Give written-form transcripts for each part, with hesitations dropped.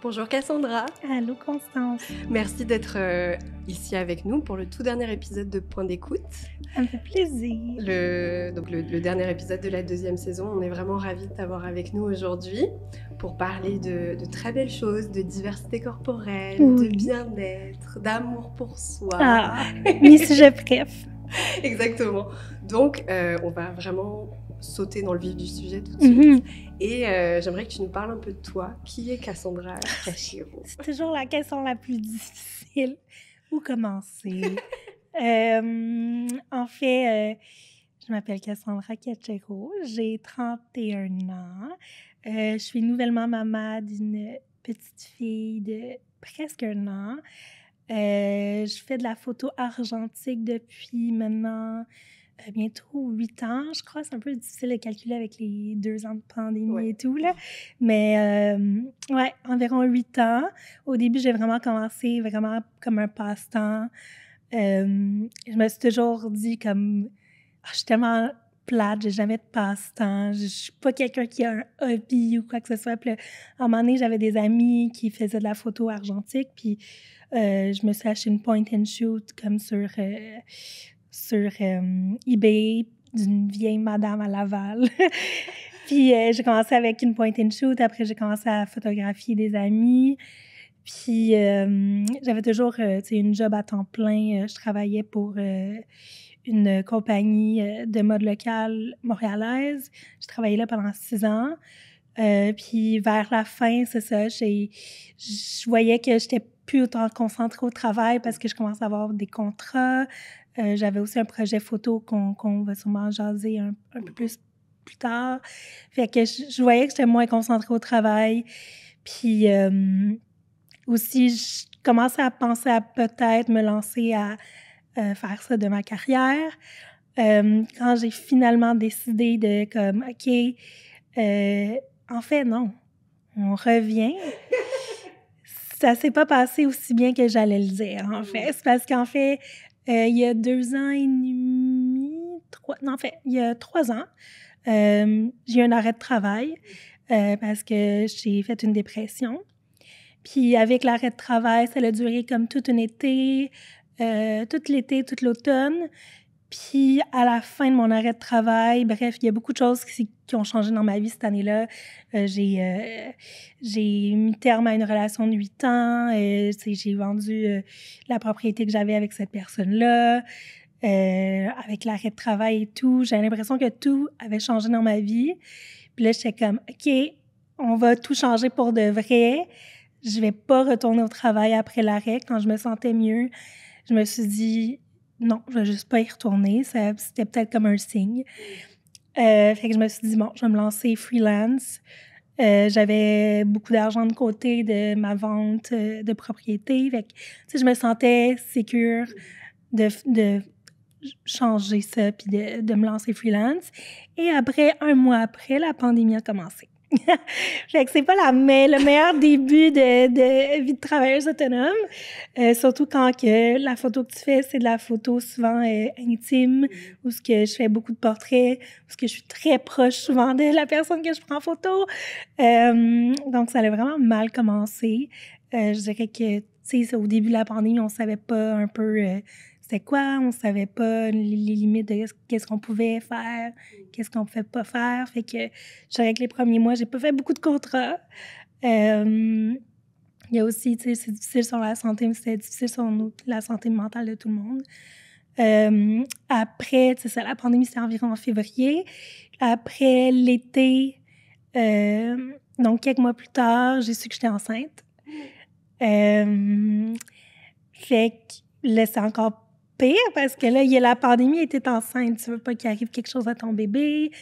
Bonjour Cassandra. Allô Constance. Merci d'être ici avec nous pour le tout dernier épisode de Point d'écoute. Ça me fait plaisir. Le dernier épisode de la 2e saison. On est vraiment ravis de t'avoir avec nous aujourd'hui pour parler de très belles choses, de diversité corporelle, oui. de bien-être, d'amour pour soi. Ah, mes sujets préf. Exactement. Donc, on va vraiment sauter dans le vif du sujet tout de suite. Et j'aimerais que tu nous parles un peu de toi. Qui est Cassandra Cachero? C'est toujours la question la plus difficile. Où commencer? En fait, je m'appelle Cassandra Cachero. J'ai 31 ans. Je suis nouvellement maman d'une petite fille de presque 1 an. Je fais de la photo argentique depuis maintenant bientôt 8 ans, je crois. C'est un peu difficile de calculer avec les 2 ans de pandémie et tout, là. Mais ouais, environ 8 ans. Au début, j'ai vraiment commencé vraiment comme un passe-temps. Je me suis toujours dit comme, je suis tellement plate, j'ai jamais de passe-temps, je suis pas quelqu'un qui a un hobby ou quoi que ce soit. Puis là, à un moment donné, j'avais des amis qui faisaient de la photo argentique, puis je me suis acheté une point and shoot comme sur eBay d'une vieille madame à Laval. Puis j'ai commencé avec une point and shoot, après j'ai commencé à photographier des amis. Puis j'avais toujours une job à temps plein. Je travaillais pour une compagnie de mode locale montréalaise. Je travaillais là pendant 6 ans. Puis vers la fin, c'est ça, je voyais que j'étais plus autant concentrée au travail parce que je commençais à avoir des contrats. J'avais aussi un projet photo qu'on va sûrement jaser un peu plus tard. Fait que je voyais que j'étais moins concentrée au travail. Puis aussi, je commençais à penser à peut-être me lancer à faire ça de ma carrière. Quand j'ai finalement décidé de comme, OK, en fait, non. On revient. Ça s'est pas passé aussi bien que j'allais le dire, en fait. C'est parce qu'en fait, il y a 2 ans et demi, il y a 3 ans, j'ai eu un arrêt de travail parce que j'ai fait une dépression. Puis avec l'arrêt de travail, ça a duré comme tout un été, tout l'été, tout l'automne. Puis à la fin de mon arrêt de travail, bref, il y a beaucoup de choses qui ont changé dans ma vie cette année-là. J'ai mis terme à une relation de 8 ans. J'ai vendu la propriété que j'avais avec cette personne-là. Avec l'arrêt de travail et tout, j'ai l'impression que tout avait changé dans ma vie. Puis là, j'étais comme, OK, on va tout changer pour de vrai. Je vais pas retourner au travail après l'arrêt. Quand je me sentais mieux, je me suis dit, non, je vais juste pas y retourner. C'était peut-être comme un signe. Fait que je me suis dit, bon, je vais me lancer freelance. J'avais beaucoup d'argent de côté de ma vente de propriété. Fait que, je me sentais sécure de changer ça puis de me lancer freelance. Et après, 1 mois après, la pandémie a commencé. Fait que c'est pas le meilleur début de vie de travailleuse autonome, surtout quand que la photo que tu fais, c'est de la photo souvent intime, où ce que je fais beaucoup de portraits, où ce que je suis très proche souvent de la personne que je prends en photo. Donc, ça a vraiment mal commencé. Je dirais que, tu sais, au début de la pandémie, on savait pas un peu c'était quoi, on savait pas les limites de qu'est-ce qu'on pouvait faire, qu'est-ce qu'on pouvait pas faire. Fait que je dirais que les premiers mois, j'ai pas fait beaucoup de contrats. Il y a aussi, tu sais, c'est difficile sur la santé, mais c'était difficile sur la santé mentale de tout le monde. Après, tu sais, ça, la pandémie, c'était environ en février. Après l'été, donc quelques mois plus tard, j'ai su que j'étais enceinte. Fait que là, c'est encore pire parce que là, il y a la pandémie, était enceinte. Tu veux pas qu'il arrive quelque chose à ton bébé.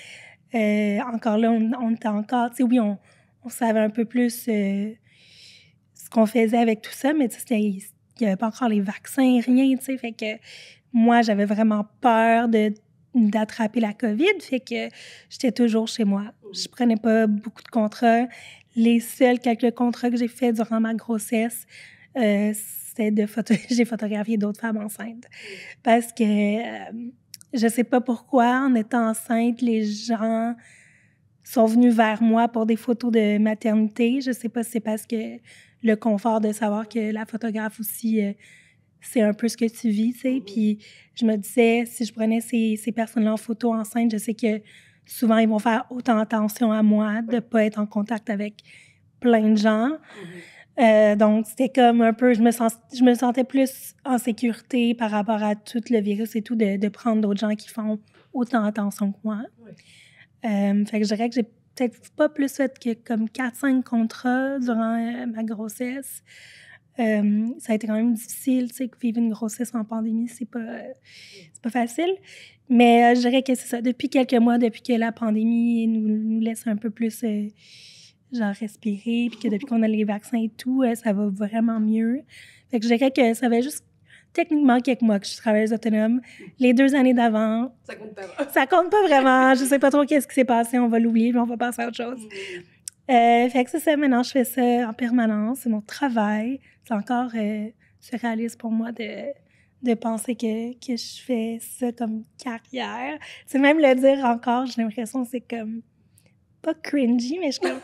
Encore là, on était encore, tu sais, oui, on savait un peu plus ce qu'on faisait avec tout ça, mais tu sais, il n'y avait pas encore les vaccins, rien, tu sais. Fait que moi, j'avais vraiment peur d'attraper la COVID. Fait que j'étais toujours chez moi. Je prenais pas beaucoup de contrats. Les seuls quelques contrats que j'ai faits durant ma grossesse, c'était j'ai photographié d'autres femmes enceintes. Parce que je sais pas pourquoi, en étant enceinte, les gens sont venus vers moi pour des photos de maternité. Je sais pas si c'est parce que le confort de savoir que la photographe aussi, c'est un peu ce que tu vis, tu sais. Puis je me disais, si je prenais ces personnes-là en photo enceinte, je sais que souvent, ils vont faire autant attention à moi de ne pas être en contact avec plein de gens. Donc, c'était comme un peu, je me sentais plus en sécurité par rapport à tout le virus et tout, de prendre d'autres gens qui font autant attention que moi. Fait que je dirais que j'ai peut-être pas plus fait que comme 4-5 contrats durant ma grossesse. Ça a été quand même difficile, tu sais, vivre une grossesse en pandémie, c'est pas facile. Mais je dirais que c'est ça. Depuis quelques mois, depuis que la pandémie nous laisse un peu plus, genre, respirer, puis que depuis qu'on a les vaccins et tout, ça va vraiment mieux. Fait que je dirais que ça fait juste techniquement quelques mois que je suis travailleuse autonome. Les 2 années d'avant... Ça compte pas vraiment. Ça compte pas vraiment. Je sais pas trop qu'est-ce qui s'est passé. On va l'oublier, puis on va passer à autre chose. Fait que c'est ça. Maintenant, je fais ça en permanence. C'est mon travail. C'est encore surréaliste pour moi de penser que je fais ça comme carrière. C'est même le dire encore, j'ai l'impression que c'est comme... pas cringy, mais je suis comme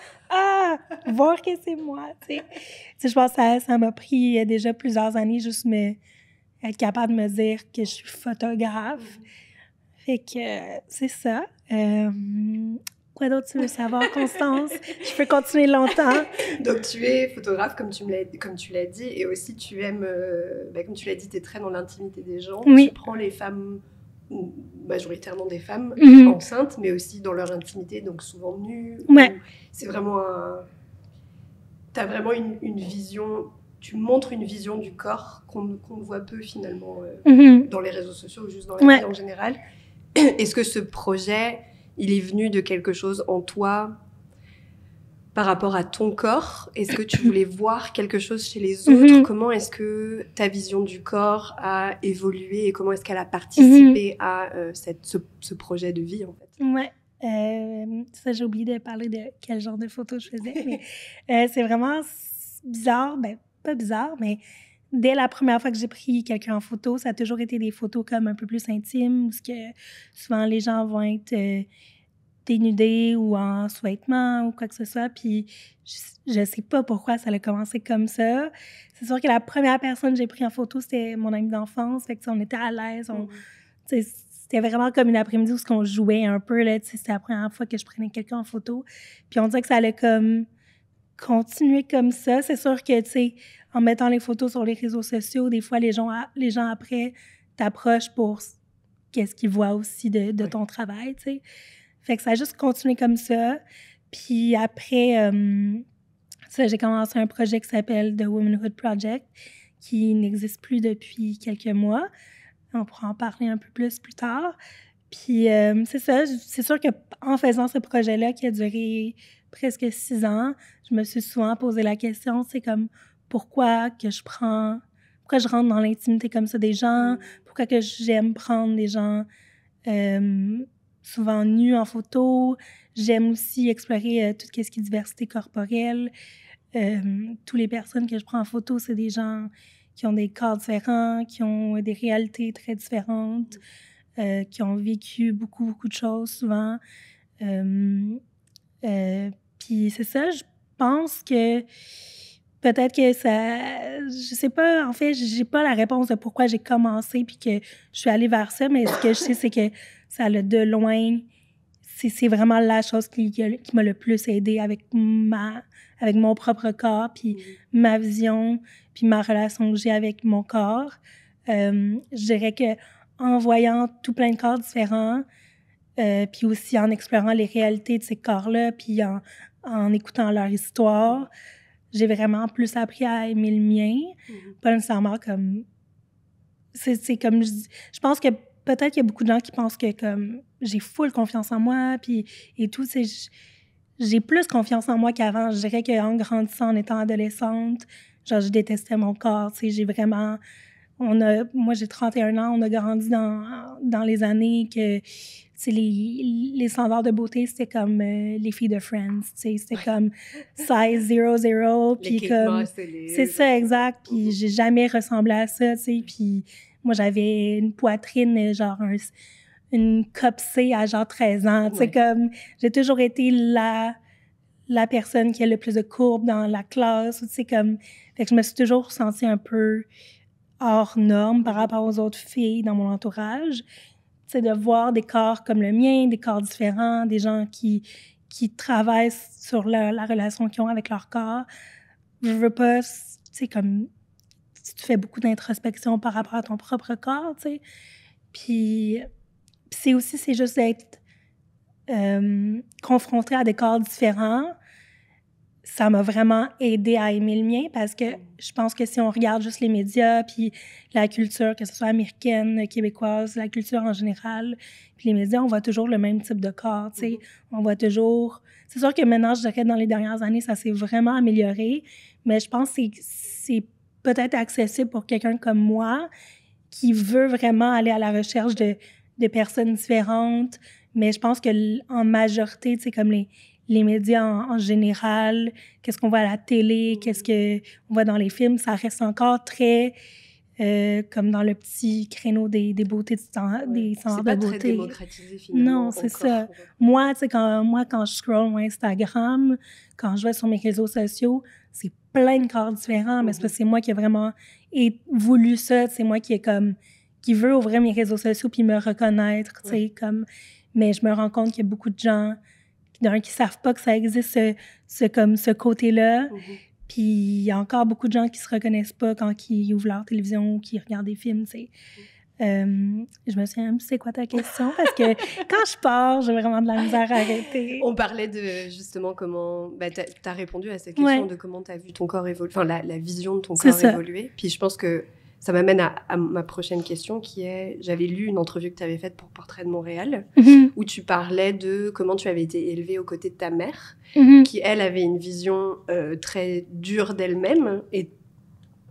voir que c'est moi, tu sais. Je pense que ça m'a pris déjà plusieurs années juste être capable de me dire que je suis photographe. Fait que c'est ça. Quoi d'autre tu veux savoir, Constance? Je peux continuer longtemps. Donc, tu es photographe, comme tu l'as dit, et aussi tu aimes, comme tu l'as dit, tu es très dans l'intimité des gens. Oui. Tu prends les femmes, majoritairement des femmes Mm-hmm. enceintes, mais aussi dans leur intimité, donc souvent nues. Ouais. C'est vraiment tu as vraiment une vision, tu montres une vision du corps qu'on voit peu finalement dans les réseaux sociaux ou juste dans la vie en général. Est-ce que ce projet, il est venu de quelque chose en toi par rapport à ton corps? Est-ce que tu voulais voir quelque chose chez les autres? Comment est-ce que ta vision du corps a évolué et comment est-ce qu'elle a participé à ce projet de vie, en fait? Ouais. Ça, j'ai oublié de parler de quel genre de photos je faisais, mais c'est vraiment bizarre. Ben, pas bizarre, mais dès la première fois que j'ai pris quelqu'un en photo, ça a toujours été des photos comme un peu plus intimes, où souvent les gens vont être dénudés ou en sous-vêtements ou quoi que ce soit. Puis je sais pas pourquoi ça a commencé comme ça. C'est sûr que la première personne que j'ai pris en photo, c'était mon ami d'enfance. Fait que on était à l'aise. C'était vraiment comme une après-midi où on jouait un peu. C'était la première fois que je prenais quelqu'un en photo. Puis on dirait que ça allait comme continuer comme ça. C'est sûr que, tu sais, en mettant les photos sur les réseaux sociaux, des fois, les gens après t'approchent pour qu'est-ce qu'ils voient aussi de ton travail, tu sais. Fait que ça a juste continué comme ça. Puis après, j'ai commencé un projet qui s'appelle The Womanhood Project, qui n'existe plus depuis quelques mois. On pourra en parler un peu plus tard. Puis c'est ça, c'est sûr qu'en faisant ce projet-là qui a duré presque 6 ans, je me suis souvent posé la question, c'est comme pourquoi je rentre dans l'intimité comme ça des gens, pourquoi que j'aime prendre des gens souvent nus en photo. J'aime aussi explorer tout ce qui est diversité corporelle. Toutes les personnes que je prends en photo, c'est des gens qui ont des corps différents, qui ont des réalités très différentes, qui ont vécu beaucoup, beaucoup de choses souvent. Puis c'est ça, je pense que peut-être que ça... Je sais pas, en fait, j'ai pas la réponse de pourquoi j'ai commencé puis que je suis allée vers ça, mais ce que je sais, c'est que ça l'a de loin... C'est vraiment la chose qui m'a le plus aidée avec mon propre corps, puis ma vision, puis ma relation que j'ai avec mon corps. Je dirais qu'en voyant tout plein de corps différents, puis aussi en explorant les réalités de ces corps-là, puis en écoutant leur histoire, j'ai vraiment plus appris à aimer le mien. Pas nécessairement comme... C'est comme... Je pense que peut-être qu'il y a beaucoup de gens qui pensent que comme j'ai full confiance en moi, puis et tout, j'ai plus confiance en moi qu'avant. Je dirais qu'en grandissant, en étant adolescente, genre, je détestais mon corps, tu sais, j'ai vraiment... Moi, j'ai 31 ans, on a grandi dans les années que, les standards de beauté, c'était comme les filles de Friends, tu sais, c'était comme size 00, puis comme... C'est ça, exact, puis j'ai jamais ressemblé à ça, tu sais, puis moi, j'avais une poitrine, genre une cup C à genre 13 ans, tu sais, comme... J'ai toujours été la la personne qui a le plus de courbes dans la classe, tu sais, comme... Fait que je me suis toujours sentie un peu hors norme par rapport aux autres filles dans mon entourage. C'est de voir des corps comme le mien, des corps différents, des gens qui travaillent sur la relation qu'ils ont avec leur corps. Je veux pas, tu sais, comme... Tu fais beaucoup d'introspection par rapport à ton propre corps, tu sais. Puis c'est juste d'être confrontée à des corps différents. Ça m'a vraiment aidée à aimer le mien parce que je pense que si on regarde juste les médias puis la culture, que ce soit américaine, québécoise, la culture en général, puis les médias, on voit toujours le même type de corps, tu sais. On voit toujours... C'est sûr que maintenant, je dirais que dans les dernières années, ça s'est vraiment amélioré, mais je pense que c'est peut-être accessible pour quelqu'un comme moi qui veut vraiment aller à la recherche de personnes différentes, mais je pense qu'en majorité, tu sais, comme les médias en général, qu'est-ce qu'on voit à la télé, qu'est-ce qu'on voit dans les films, ça reste encore très comme dans le petit créneau des beautés, des standards de beauté. C'est pas très démocratisé, finalement. Non, c'est ça. Moi, tu sais, quand je scroll mon Instagram, quand je vais sur mes réseaux sociaux, c'est plein de corps différents, mais c'est parce que c'est moi qui ai vraiment voulu ça, c'est moi qui veut ouvrir mes réseaux sociaux puis me reconnaître, tu sais, comme... Mais je me rends compte qu'il y a beaucoup de gens qui savent pas que ça existe, ce côté-là. Puis il y a encore beaucoup de gens qui se reconnaissent pas quand ils ouvrent leur télévision ou qui regardent des films, tu sais. Je me souviens même, c'est quoi ta question? Parce que quand je pars, j'ai vraiment de la misère à arrêter. On parlait de, justement, comment... Bah, t'as répondu à cette question de comment t'as vu ton corps évoluer, enfin, la vision de ton corps évoluer. Puis je pense que ça m'amène à ma prochaine question, qui est... J'avais lu une entrevue que tu avais faite pour Portrait de Montréal, où tu parlais de comment tu avais été élevée aux côtés de ta mère, qui, elle, avait une vision très dure d'elle-même, et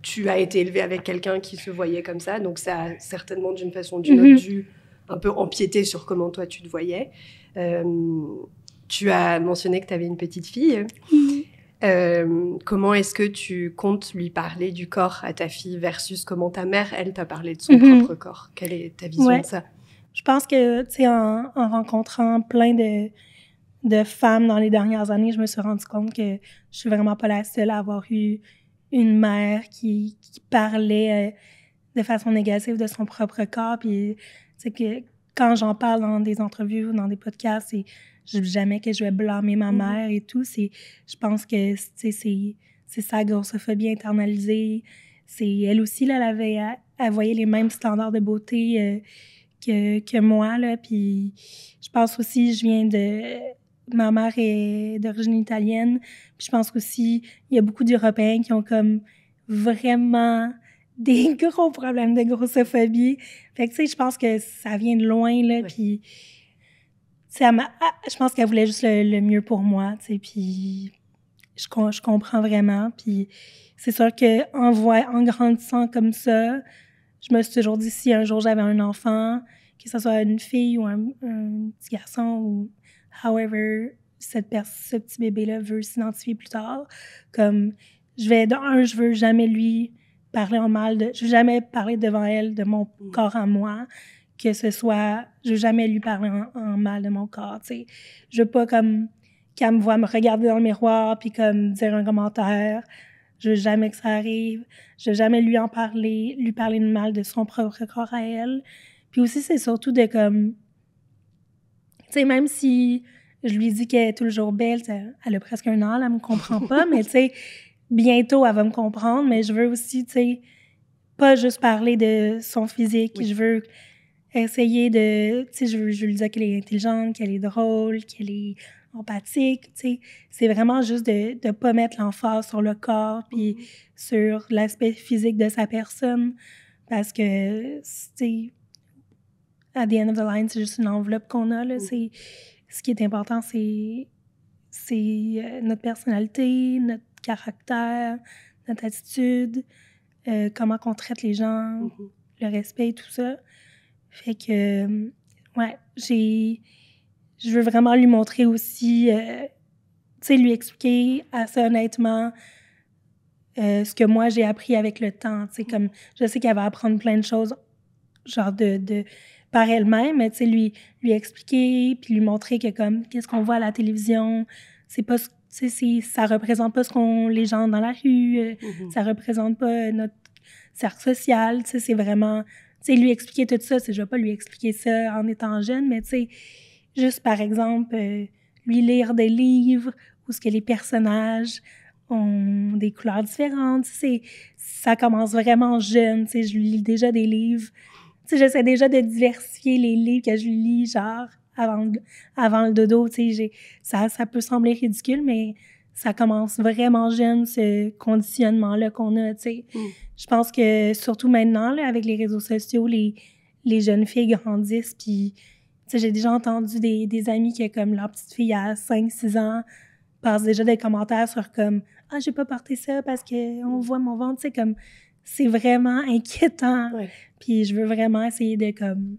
tu as été élevée avec quelqu'un qui se voyait comme ça, donc ça a certainement, d'une façon ou d'une autre, dû un peu empiéter sur comment toi, tu te voyais. Tu as mentionné que tu avais une petite fille. Comment est-ce que tu comptes lui parler du corps à ta fille versus comment ta mère, elle, t'a parlé de son propre corps? Quelle est ta vision de ça? Je pense que, tu sais, en rencontrant plein de femmes dans les dernières années, je me suis rendu compte que je suis vraiment pas la seule à avoir eu une mère qui parlait de façon négative de son propre corps. Puis, tu sais, que quand j'en parle dans des entrevues ou dans des podcasts, je dis jamais que je vais blâmer ma mère et tout. Je pense que c'est sa grossophobie internalisée. Elle aussi, là, elle voyait les mêmes standards de beauté que moi, là. Puis je pense aussi, ma mère est d'origine italienne. Puis je pense qu'aussi, il y a beaucoup d'Européens qui ont comme vraiment des gros problèmes de grossophobie. Fait que, tu sais, je pense que ça vient de loin, là. Puis, tu sais, je pense qu'elle voulait juste le mieux pour moi, tu sais. Puis, je comprends vraiment. Puis, c'est sûr qu'en grandissant comme ça, je me suis toujours dit, si un jour j'avais un enfant, que ce soit une fille ou un petit garçon ou however ce petit bébé-là veut s'identifier plus tard, comme je veux jamais lui parler je veux jamais parler devant elle de mon corps à moi, je veux jamais lui parler en mal de mon corps, tu sais. Je veux pas comme qu'elle me voit me regarder dans le miroir puis comme dire un commentaire. Je veux jamais que ça arrive. Je veux jamais lui parler de mal de son propre corps à elle. Puis aussi, c'est surtout de comme... Tu sais, même si je lui dis qu'elle est toujours belle, elle a presque 1 an, elle me comprend pas, mais tu sais, bientôt, elle va me comprendre. Mais je veux aussi, tu sais, pas juste parler de son physique. Je veux essayer de... Tu sais, je veux lui dire qu'elle est intelligente, qu'elle est drôle, qu'elle est empathique, tu sais. C'est vraiment juste de ne pas mettre l'emphase sur le corps puis sur l'aspect physique de sa personne. Parce que, tu sais, at the end of the line, c'est juste une enveloppe qu'on a, là. Ce qui est important, c'est notre personnalité, notre caractère, notre attitude, comment on traite les gens, le respect et tout ça. Fait que, je veux vraiment lui montrer aussi, tu sais, lui expliquer assez honnêtement ce que moi j'ai appris avec le temps. Tu sais, comme je sais qu'elle va apprendre plein de choses, genre par elle-même, mais tu sais, lui expliquer, puis lui montrer que comme, qu'est-ce qu'on voit à la télévision, c'est pas ça représente pas les gens dans la rue, ça représente pas notre cercle social, c'est vraiment... lui expliquer tout ça, je vais pas lui expliquer ça en étant jeune, mais juste par exemple, lui lire des livres où ce que les personnages ont des couleurs différentes, ça commence vraiment jeune, je lui lis déjà des livres, j'essaie déjà de diversifier les livres que je lis, genre, avant le dodo, ça peut sembler ridicule, mais ça commence vraiment jeune, ce conditionnement-là qu'on a, Je pense que, surtout maintenant, là, avec les réseaux sociaux, les jeunes filles grandissent, puis, j'ai déjà entendu des amis qui, comme leur petite fille à 5-6 ans, passent déjà des commentaires sur comme « Ah, j'ai pas porté ça parce qu'on voit mon ventre », comme, c'est vraiment inquiétant. Ouais. Puis je veux vraiment essayer de, comme...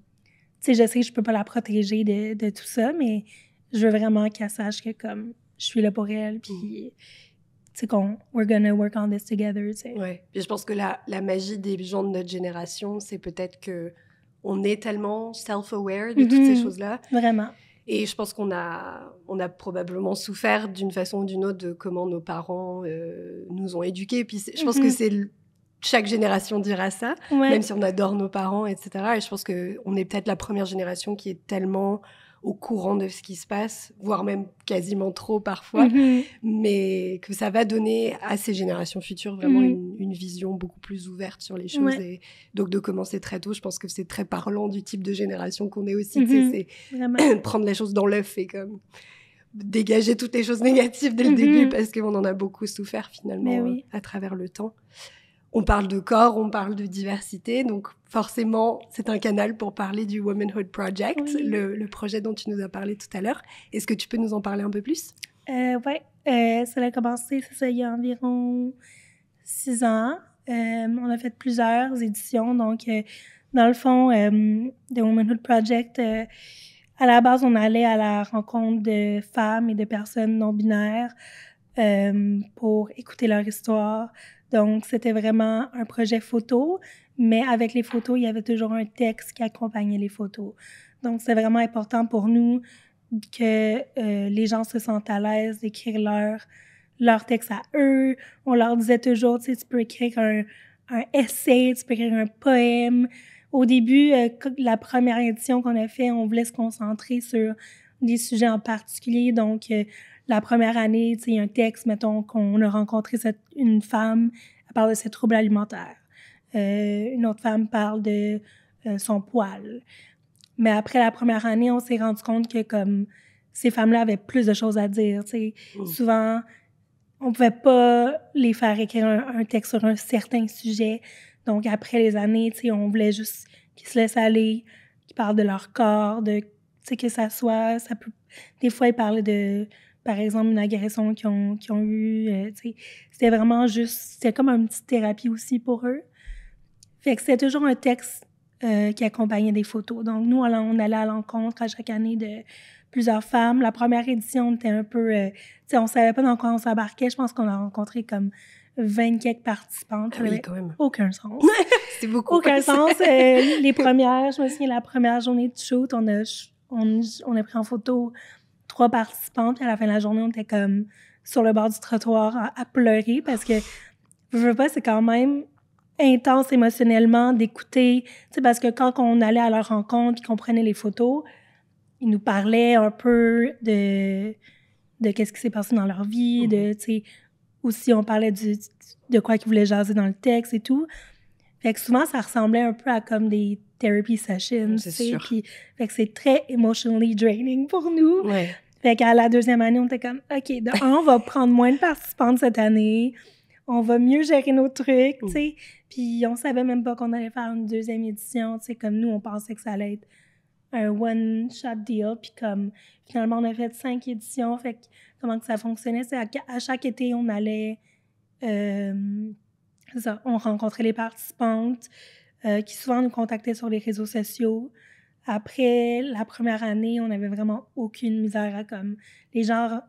je sais que je peux pas la protéger de tout ça, mais je veux vraiment qu'elle sache que, comme, je suis là pour elle, puis, we're gonna work on this together, Ouais. Puis je pense que la magie des gens de notre génération, c'est peut-être qu'on est tellement self-aware de toutes ces choses-là. Vraiment. Et je pense qu'on a probablement souffert d'une façon ou d'une autre de comment nos parents nous ont éduqués. Puis je pense que c'est... Chaque génération dira ça, même si on adore nos parents, etc. Et je pense qu'on est peut-être la première génération qui est tellement au courant de ce qui se passe, voire même quasiment trop parfois, mais que ça va donner à ces générations futures vraiment une vision beaucoup plus ouverte sur les choses. Et donc de commencer très tôt, je pense que c'est très parlant du type de génération qu'on est aussi. C'est prendre les choses dans l'œuf et comme dégager toutes les choses négatives dès le début parce qu'on en a beaucoup souffert finalement à travers le temps. On parle de corps, on parle de diversité, donc forcément, c'est un canal pour parler du Womanhood Project, le projet dont tu nous as parlé tout à l'heure. Est-ce que tu peux nous en parler un peu plus? Oui, ça a commencé, il y a environ 6 ans. On a fait plusieurs éditions, donc dans le fond, The Womanhood Project, à la base, on allait à la rencontre de femmes et de personnes non-binaires pour écouter leur histoire. Donc, c'était vraiment un projet photo, mais avec les photos, il y avait toujours un texte qui accompagnait les photos. Donc, c'est vraiment important pour nous que les gens se sentent à l'aise d'écrire leur texte à eux. On leur disait toujours, tu peux écrire un essai, tu peux écrire un poème. Au début, la première édition qu'on a fait, on voulait se concentrer sur des sujets en particulier. Donc, la première année, il y a un texte, mettons, qu'on a rencontré une femme, elle parle de ses troubles alimentaires. Une autre femme parle de son poil. Mais après la première année, on s'est rendu compte que comme ces femmes-là avaient plus de choses à dire. Souvent, on pouvait pas les faire écrire un texte sur un certain sujet. Donc, après les années, on voulait juste qu'ils se laissent aller, qu'ils parlent de leur corps, que ça soit... Des fois, ils parlaient de... Par exemple, une agression qu'ils ont eue, c'était vraiment juste... C'était comme une petite thérapie aussi pour eux. Fait que c'était toujours un texte qui accompagnait des photos. Donc, nous, on allait à l'encontre à chaque année de plusieurs femmes. La première édition, on était un peu... on savait pas dans quoi on s'embarquait. Je pense qu'on a rencontré comme 20 quelques participantes. Ah oui, quand même. Aucun sens. C'est beaucoup. Aucun sens. Les premières, je me souviens, la première journée de shoot, on a pris en photo 3 participantes, puis à la fin de la journée, on était comme sur le bord du trottoir à pleurer parce que, je veux pas, c'est quand même intense émotionnellement d'écouter, parce que quand on allait à leur rencontre, qu'ils comprenaient les photos, ils nous parlaient un peu de qu'est-ce qui s'est passé dans leur vie, aussi on parlait de quoi qu'ils voulaient jaser dans le texte et tout. Fait que souvent, ça ressemblait un peu à comme des therapy sessions, c'est sûr. Puis, fait que c'est très emotionally draining pour nous. Ouais. Fait qu'à la deuxième année, on était comme, OK, on va prendre moins de participantes cette année, on va mieux gérer nos trucs, tu sais. Puis on savait même pas qu'on allait faire une deuxième édition, tu sais, comme nous, on pensait que ça allait être un one-shot deal, puis comme, finalement, on a fait 5 éditions, fait que comment que ça fonctionnait, c'est à chaque été, on allait... c'est ça, on rencontrait les participantes qui souvent nous contactaient sur les réseaux sociaux. Après la première année, on n'avait vraiment aucune misère à comme... Les gens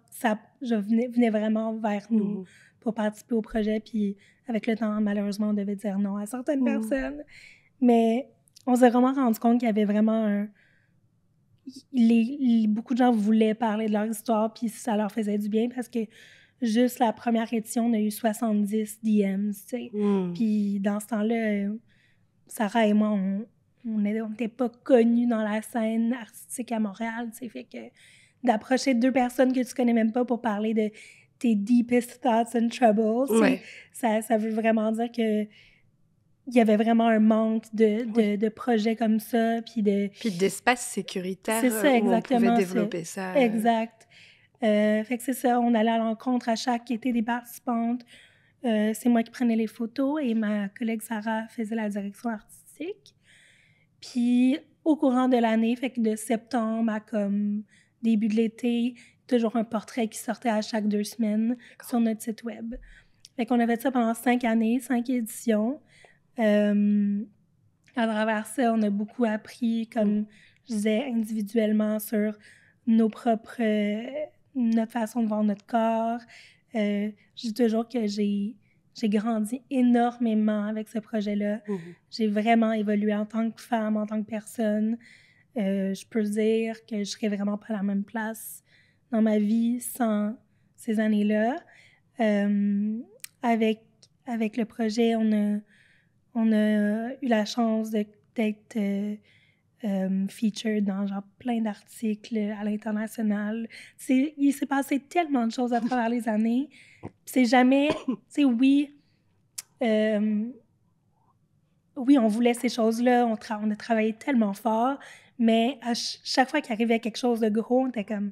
venaient vraiment vers nous pour participer au projet, puis avec le temps, malheureusement, on devait dire non à certaines personnes. Mais on s'est vraiment rendu compte qu'il y avait vraiment beaucoup de gens voulaient parler de leur histoire, puis ça leur faisait du bien parce que juste la première édition, on a eu 70 DMs, tu sais. Puis dans ce temps-là, Sarah et moi, on n'était pas connus dans la scène artistique à Montréal, tu sais. Fait que d'approcher 2 personnes que tu connais même pas pour parler de tes deepest thoughts and troubles, ça veut vraiment dire que il y avait vraiment un manque de projets comme ça, puis d'espace sécuritaire c'est ça, exactement, où on pouvait développer ça. Exact. Fait que c'est ça, on allait à l'encontre à chaque été des participantes. C'est moi qui prenais les photos et ma collègue Sarah faisait la direction artistique. Puis au courant de l'année, fait que de septembre à comme début de l'été, toujours un portrait qui sortait à chaque 2 semaines sur notre site web. Fait qu'on avait fait ça pendant 5 années, 5 éditions. À travers ça, on a beaucoup appris, comme je disais, individuellement sur notre façon de voir notre corps. Je dis toujours que j'ai grandi énormément avec ce projet-là. J'ai vraiment évolué en tant que femme, en tant que personne. Je peux dire que je serais vraiment pas à la même place dans ma vie sans ces années-là. Avec le projet, on a eu la chance d'être featured dans genre plein d'articles à l'international. Il s'est passé tellement de choses à travers les années. C'est jamais... Tu sais, oui, on voulait ces choses-là, on a travaillé tellement fort, mais à chaque fois qu'il arrivait quelque chose de gros, on était comme,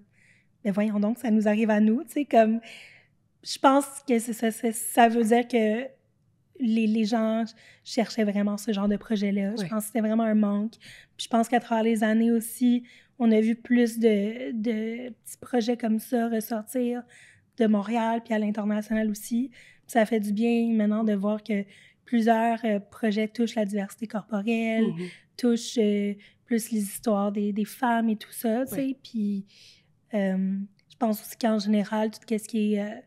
mais voyons donc, ça nous arrive à nous, tu sais, comme... Je pense que ça veut dire que les gens cherchaient vraiment ce genre de projet-là. Je pense que c'était vraiment un manque. Puis je pense qu'à travers les années aussi, on a vu plus de petits projets comme ça ressortir de Montréal puis à l'international aussi. Puis ça fait du bien maintenant de voir que plusieurs projets touchent la diversité corporelle, touchent plus les histoires des femmes et tout ça, tu sais. Puis je pense aussi qu'en général, tout ce qui est...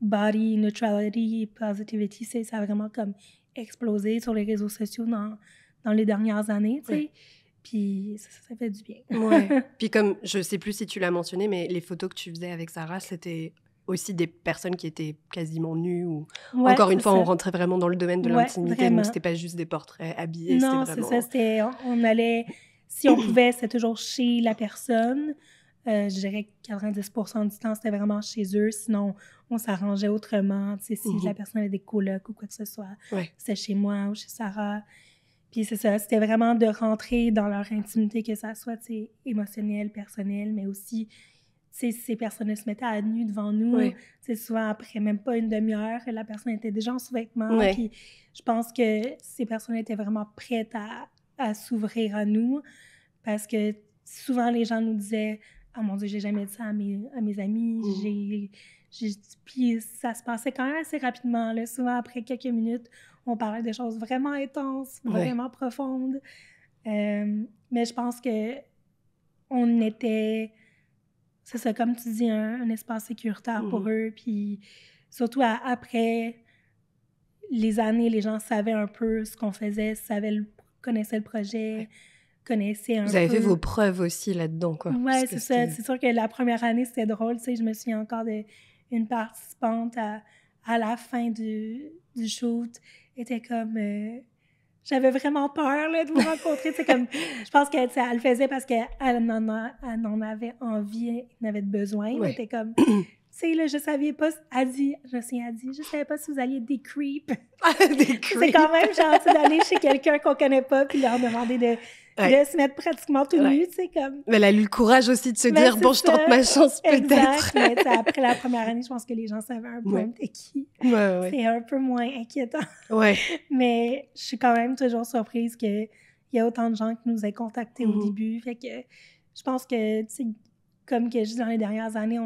body neutrality, positivity, ça a vraiment comme explosé sur les réseaux sociaux dans les dernières années, tu sais. Puis ça fait du bien. Puis comme, je sais plus si tu l'as mentionné, mais les photos que tu faisais avec Sarah, c'était aussi des personnes qui étaient quasiment nues ou... Encore une fois, on rentrait vraiment dans le domaine de l'intimité, donc c'était pas juste des portraits habillés, non, c'était vraiment... c'est ça, on allait... Si on pouvait, c'était toujours chez la personne. Je dirais que 90% du temps, c'était vraiment chez eux. Sinon, on s'arrangeait autrement. Tu sais, si la personne avait des colocs ou quoi que ce soit, c'était chez moi ou chez Sarah. Puis c'est ça, c'était vraiment de rentrer dans leur intimité, que ça soit, tu sais, émotionnel, personnel, mais aussi, tu sais, ces personnes se mettaient à nu devant nous. Tu sais, souvent, après même pas une demi-heure, la personne était déjà en sous-vêtements. Puis je pense que ces personnes étaient vraiment prêtes à s'ouvrir à nous parce que souvent, les gens nous disaient... « Oh mon Dieu, j'ai jamais dit ça à mes amis. » Puis ça se passait quand même assez rapidement. Là. Souvent, après quelques minutes, on parlait de choses vraiment intenses, vraiment profondes. Mais je pense qu'on était... C'est ça, comme tu dis, un espace sécuritaire pour eux. Puis surtout après les années, les gens savaient un peu ce qu'on faisait, connaissaient le projet... connaissais un peu. Vous avez fait vos preuves aussi là-dedans, quoi. Oui, c'est ça. C'est sûr que la première année, c'était drôle. Tu sais, je me souviens encore d'une participante à la fin du shoot. était comme... j'avais vraiment peur là, de vous rencontrer. C'est comme, je pense qu'elle le faisait parce qu'elle en avait envie, elle en avait besoin. Elle était comme... Tu sais, là, je savais pas... je savais pas si vous alliez être des creeps. Des creeps! C'est quand même gentil d'aller chez quelqu'un qu'on connaît pas puis leur demander de se mettre pratiquement tout nu, tu sais, comme... Mais elle a eu le courage aussi de se dire, bon, je tente ma chance, peut-être. Exact, mais après la première année, je pense que les gens savaient un peu t'es qui. C'est un peu moins inquiétant. Mais je suis quand même toujours surprise qu'il y a autant de gens qui nous aient contactés au début. Fait que je pense que, tu sais, comme que je dis dans les dernières années,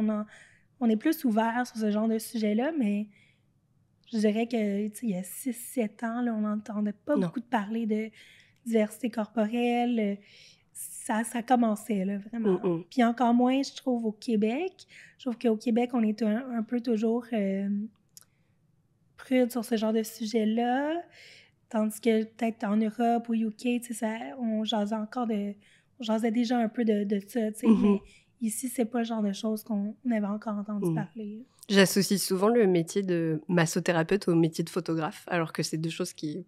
on est plus ouvert sur ce genre de sujet-là, mais je dirais que, tu sais, il y a 6-7 ans, là, on n'entendait pas beaucoup de parler de diversité corporelle. Ça commençait, là, vraiment. Puis encore moins, je trouve, au Québec. Je trouve qu'au Québec, on est un peu toujours prude sur ce genre de sujet-là. Tandis que peut-être en Europe ou UK, tu sais, on jasait encore de... jasait déjà un peu de ça, tu sais, mais ici, c'est pas le genre de choses qu'on avait encore entendu parler. J'associe souvent le métier de massothérapeute au métier de photographe, alors que c'est deux choses qui,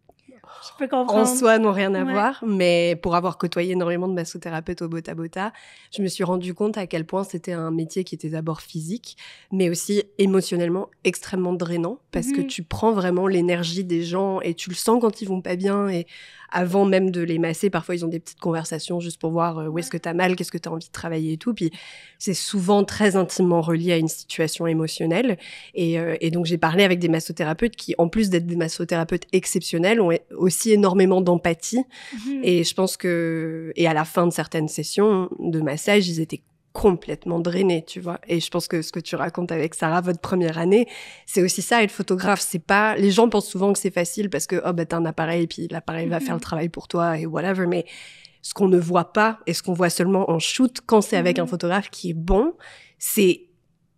en soi, n'ont rien à voir. Mais pour avoir côtoyé énormément de massothérapeutes au Bota Bota, je me suis rendu compte à quel point c'était un métier qui était d'abord physique, mais aussi émotionnellement extrêmement drainant, parce que tu prends vraiment l'énergie des gens et tu le sens quand ils vont pas bien. Et avant même de les masser, parfois ils ont des petites conversations juste pour voir où est-ce que t'as mal, qu'est-ce que t'as envie de travailler et tout. Puis c'est souvent très intimement relié à une situation émotionnelle. Et donc j'ai parlé avec des massothérapeutes qui, en plus d'être des massothérapeutes exceptionnels, ont aussi énormément d'empathie. Et je pense que, et à la fin de certaines sessions de massage, ils étaient complètement drainés, tu vois. Et je pense que ce que tu racontes avec Sarah, votre première année, c'est aussi ça, être photographe. C'est pas, les gens pensent souvent que c'est facile parce que, t'as un appareil, puis l'appareil va faire le travail pour toi et whatever. Mais ce qu'on ne voit pas et ce qu'on voit seulement en shoot quand c'est avec un photographe qui est bon, c'est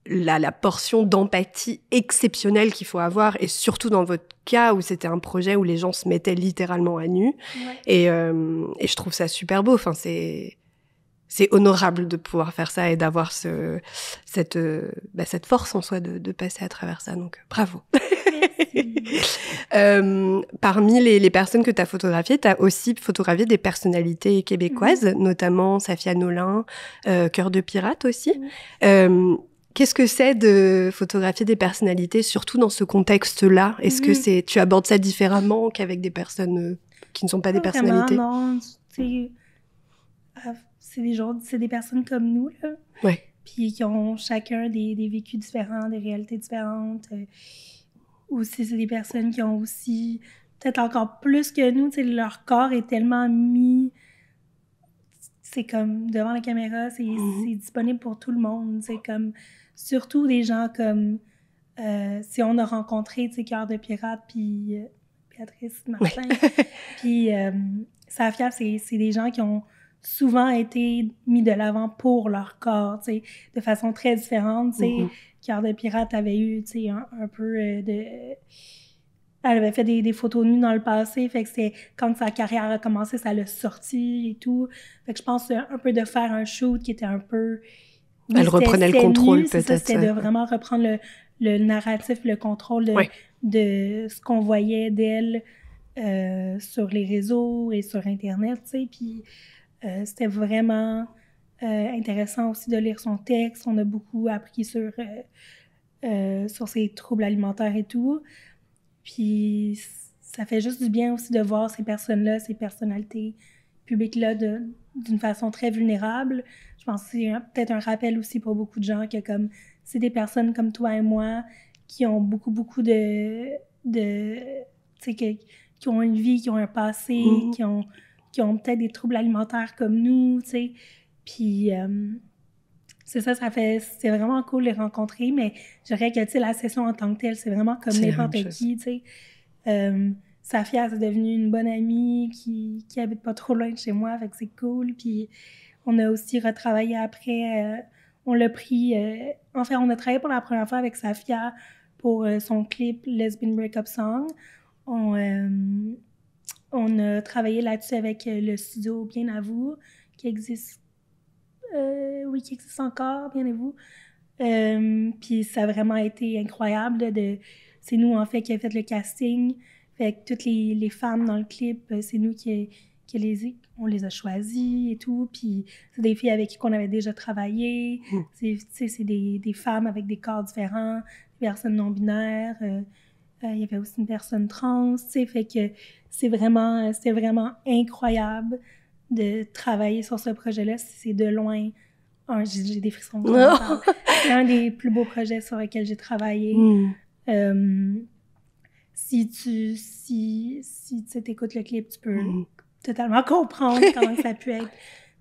la portion d'empathie exceptionnelle qu'il faut avoir, et surtout dans votre cas où c'était un projet où les gens se mettaient littéralement à nu. Et je trouve ça super beau. Enfin, c'est honorable de pouvoir faire ça et d'avoir cette force en soi de passer à travers ça. Donc, bravo. Parmi les personnes que tu as photographiées, tu as aussi photographié des personnalités québécoises, notamment Safia Nolin, Cœur de pirate aussi. Qu'est-ce que c'est de photographier des personnalités, surtout dans ce contexte-là? Est-ce que tu abordes ça différemment qu'avec des personnes qui ne sont pas des personnalités? Non, c'est des personnes comme nous, là. Ouais. Puis qui ont chacun des vécus différents, des réalités différentes. Aussi, c'est des personnes qui ont aussi, peut-être encore plus que nous, tu sais, leur corps est tellement mis, c'est comme devant la caméra, c'est disponible pour tout le monde. C'est comme, surtout des gens comme, si on a rencontré, tu sais, Cœur de pirate, puis Béatrice Martin, puis Safia, c'est des gens qui ont souvent été mis de l'avant pour leur corps, tu sais, de façon très différente, tu sais. Cœur de pirate avait eu, tu sais, un peu de... Elle avait fait des photos nues dans le passé, fait que c'est quand sa carrière a commencé, ça l'a sorti et tout. Fait que je pense un peu de faire un shoot qui était un peu... Oui, elle reprenait le contrôle, peut-être. C'était de vraiment reprendre le narratif, le contrôle de ce qu'on voyait d'elle sur les réseaux et sur Internet, tu sais, puis... c'était vraiment intéressant aussi de lire son texte. On a beaucoup appris sur ses troubles alimentaires et tout. Puis ça fait juste du bien aussi de voir ces personnes-là, ces personnalités publiques-là d'une façon très vulnérable. Je pense que c'est peut-être un rappel aussi pour beaucoup de gens que comme c'est des personnes comme toi et moi qui ont beaucoup de tu sais, qui ont une vie, qui ont un passé, qui ont peut-être des troubles alimentaires comme nous, tu sais. Puis, c'est c'est vraiment cool de les rencontrer, mais je dirais que, tu sais, la session en tant que telle, c'est vraiment comme n'importe qui, tu sais. Safia, c'est devenu une bonne amie qui habite pas trop loin de chez moi, fait que c'est cool. Puis, on a aussi retravaillé après, on l'a pris... enfin, on a travaillé pour la première fois avec Safia pour son clip « Lesbian Breakup Song ». On a travaillé là-dessus avec le studio Bien à vous, qui existe encore, Bien à vous. Puis ça a vraiment été incroyable. C'est nous, en fait, qui avons fait le casting. Fait que toutes les femmes dans le clip, c'est nous on les a choisies et tout. Puis c'est des filles avec qui on avait déjà travaillé. C'est des femmes avec des corps différents, des personnes non-binaires. Il y avait aussi une personne trans, tu sais, fait que c'était vraiment incroyable de travailler sur ce projet-là. C'est de loin, j'ai des frissons. C'est un des plus beaux projets sur lesquels j'ai travaillé. Si tu écoutes le clip, tu peux totalement comprendre comment ça peut être